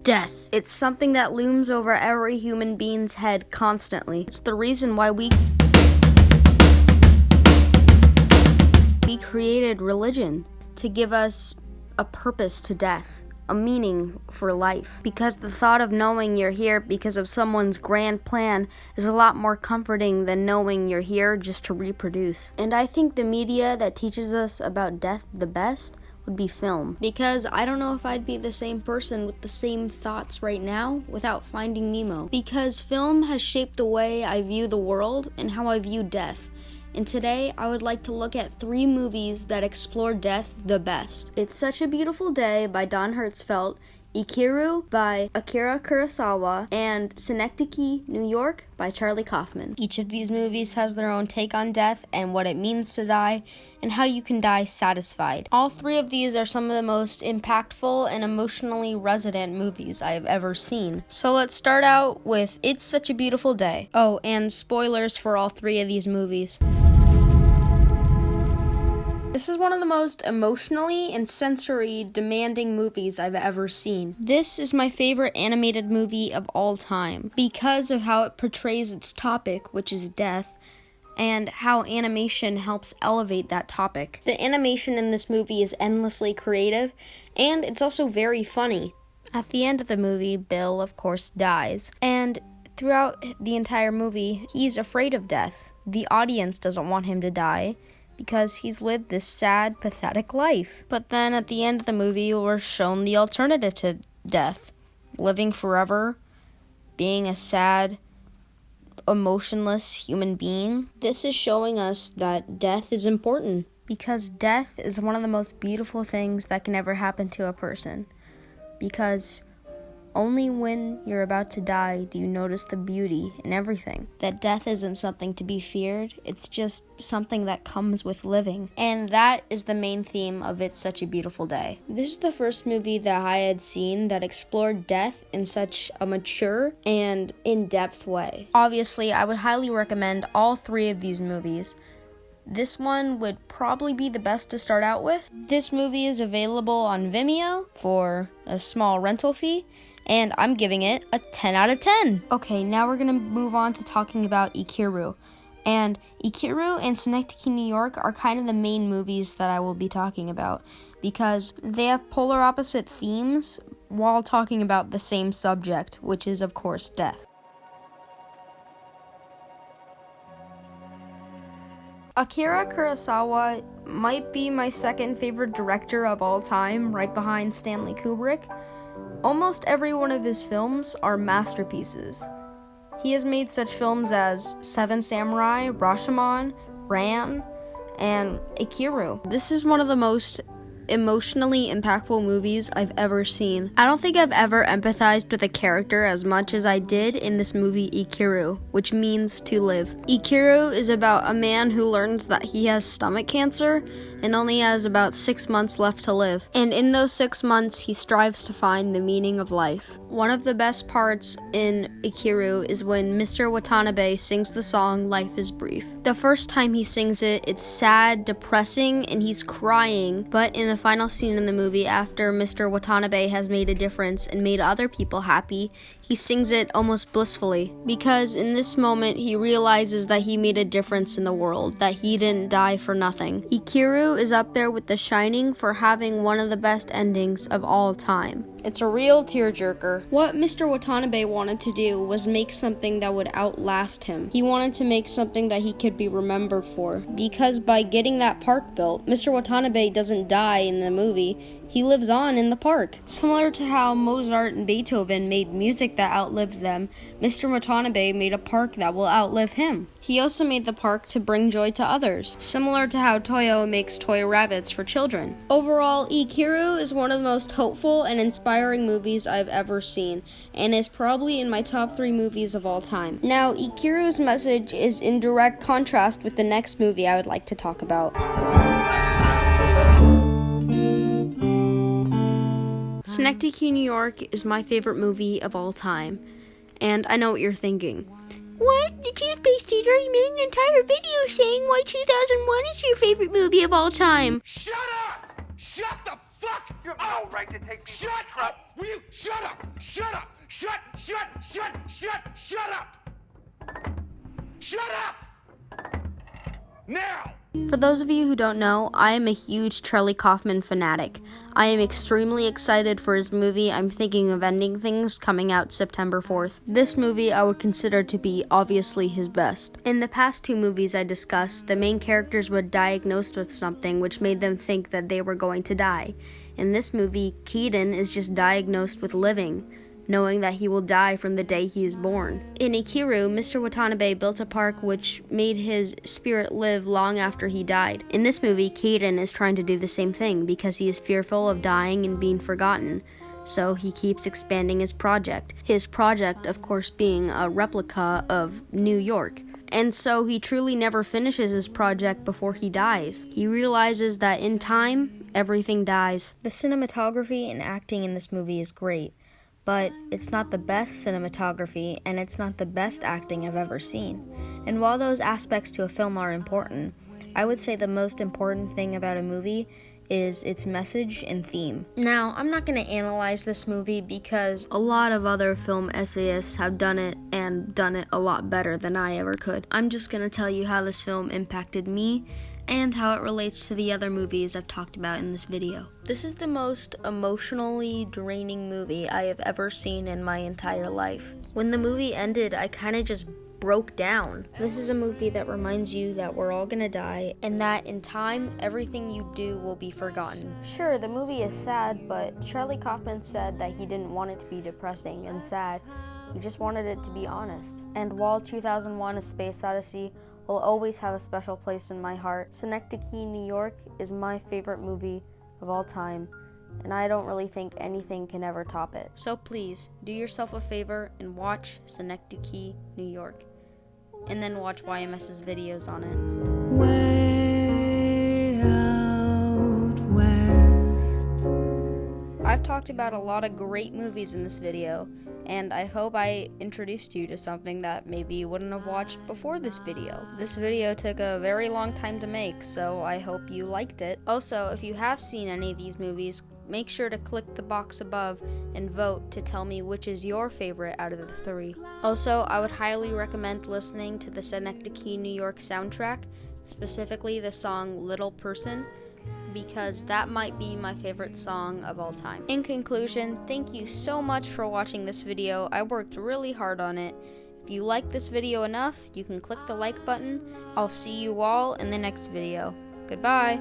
Death. It's something that looms over every human being's head constantly. It's the reason why we created religion, to give us a purpose to death, a meaning for life. Because the thought of knowing you're here because of someone's grand plan is a lot more comforting than knowing you're here just to reproduce. And I think the media that teaches us about death the best would be film. Because I don't know if I'd be the same person with the same thoughts right now without Finding Nemo. Because film has shaped the way I view the world and how I view death. And today, I would like to look at 3 movies that explore death the best. It's Such a Beautiful Day by Don Hertzfeldt, Ikiru by Akira Kurosawa, and Synecdoche, New York by Charlie Kaufman. Each of these movies has their own take on death and what it means to die, and how you can die satisfied. All 3 of these are some of the most impactful and emotionally resonant movies I have ever seen. So let's start out with It's Such a Beautiful Day. Oh, and spoilers for all 3 of these movies. This is one of the most emotionally and sensory demanding movies I've ever seen. This is my favorite animated movie of all time because of how it portrays its topic, which is death, and how animation helps elevate that topic. The animation in this movie is endlessly creative, and it's also very funny. At the end of the movie, Bill, of course, dies, and throughout the entire movie, he's afraid of death. The audience doesn't want him to die, because he's lived this sad, pathetic life. But then at the end of the movie, we're shown the alternative to death. Living forever, being a sad, emotionless human being. This is showing us that death is important, because death is one of the most beautiful things that can ever happen to a person. Because only when you're about to die do you notice the beauty in everything. That death isn't something to be feared, it's just something that comes with living. And that is the main theme of It's Such a Beautiful Day. This is the first movie that I had seen that explored death in such a mature and in-depth way. Obviously, I would highly recommend all 3 of these movies. This one would probably be the best to start out with. This movie is available on Vimeo for a small rental fee, and I'm giving it a 10 out of 10. Okay, now we're gonna move on to talking about Ikiru. And Ikiru and Synecdoche, New York are kind of the main movies that I will be talking about because they have polar opposite themes while talking about the same subject, which is, of course, death. Akira Kurosawa might be my second favorite director of all time, right behind Stanley Kubrick. Almost every one of his films are masterpieces. He has made such films as Seven Samurai, Rashomon, Ran, and Ikiru. This is one of the most emotionally impactful movies I've ever seen. I don't think I've ever empathized with a character as much as I did in this movie Ikiru, which means to live. Ikiru is about a man who learns that he has stomach cancer and only has about 6 months left to live. And in those 6 months, he strives to find the meaning of life. One of the best parts in Ikiru is when Mr. Watanabe sings the song Life is Brief. The first time he sings it, it's sad, depressing, and he's crying. But in the final scene in the movie, after Mr. Watanabe has made a difference and made other people happy, he sings it almost blissfully, because in this moment he realizes that he made a difference in the world, that he didn't die for nothing. Ikiru is up there with The Shining for having one of the best endings of all time. It's a real tearjerker. What Mr. Watanabe wanted to do was make something that would outlast him. He wanted to make something that he could be remembered for, because by getting that park built, Mr. Watanabe doesn't die in the movie. He lives on in the park. Similar to how Mozart and Beethoven made music that outlived them, Mr. Watanabe made a park that will outlive him. He also made the park to bring joy to others, similar to how Toyo makes toy rabbits for children. Overall, Ikiru is one of the most hopeful and inspiring movies I've ever seen, and is probably in my top 3 movies of all time. Now, Ikiru's message is in direct contrast with the next movie I would like to talk about. Synecdoche, New York is my favorite movie of all time. And I know what you're thinking. What? The Toothpaste Teacher made an entire video saying why 2001 is your favorite movie of all time. Shut up! Shut the fuck You have up! no right to take Shut people's trust. up! Will you shut up? Shut up! Shut up! Shut up! Now! For those of you who don't know, I am a huge Charlie Kaufman fanatic. I am extremely excited for his movie I'm Thinking of Ending Things coming out September 4th. This movie I would consider to be obviously his best. In the past two movies I discussed, the main characters were diagnosed with something which made them think that they were going to die. In this movie, Keaton is just diagnosed with living, knowing that he will die from the day he is born. In Ikiru, Mr. Watanabe built a park which made his spirit live long after he died. In this movie, Keaton is trying to do the same thing because he is fearful of dying and being forgotten. So he keeps expanding his project. His project, of course, being a replica of New York. And so he truly never finishes his project before he dies. He realizes that in time, everything dies. The cinematography and acting in this movie is great, but it's not the best cinematography and it's not the best acting I've ever seen. And while those aspects to a film are important, I would say the most important thing about a movie is its message and theme. Now, I'm not going to analyze this movie because a lot of other film essayists have done it and done it a lot better than I ever could. I'm just going to tell you how this film impacted me and how it relates to the other movies I've talked about in this video. This is the most emotionally draining movie I have ever seen in my entire life. When the movie ended, I kind of just broke down. This is a movie that reminds you that we're all gonna die and that in time, everything you do will be forgotten. Sure, the movie is sad, but Charlie Kaufman said that he didn't want it to be depressing and sad. He just wanted it to be honest. And while 2001: A Space Odyssey will always have a special place in my heart, Synecdoche, New York is my favorite movie of all time, and I don't really think anything can ever top it. So please, do yourself a favor and watch Synecdoche, New York, and then watch YMS's videos on it. Way out west. I've talked about a lot of great movies in this video, and I hope I introduced you to something that maybe you wouldn't have watched before this video. This video took a very long time to make, so I hope you liked it. Also, if you have seen any of these movies, make sure to click the box above and vote to tell me which is your favorite out of the three. Also, I would highly recommend listening to the Synecdoche, New York soundtrack, specifically the song Little Person, because that might be my favorite song of all time. In conclusion, thank you so much for watching this video. I worked really hard on it. If you like this video enough, you can click the like button. I'll see you all in the next video. Goodbye.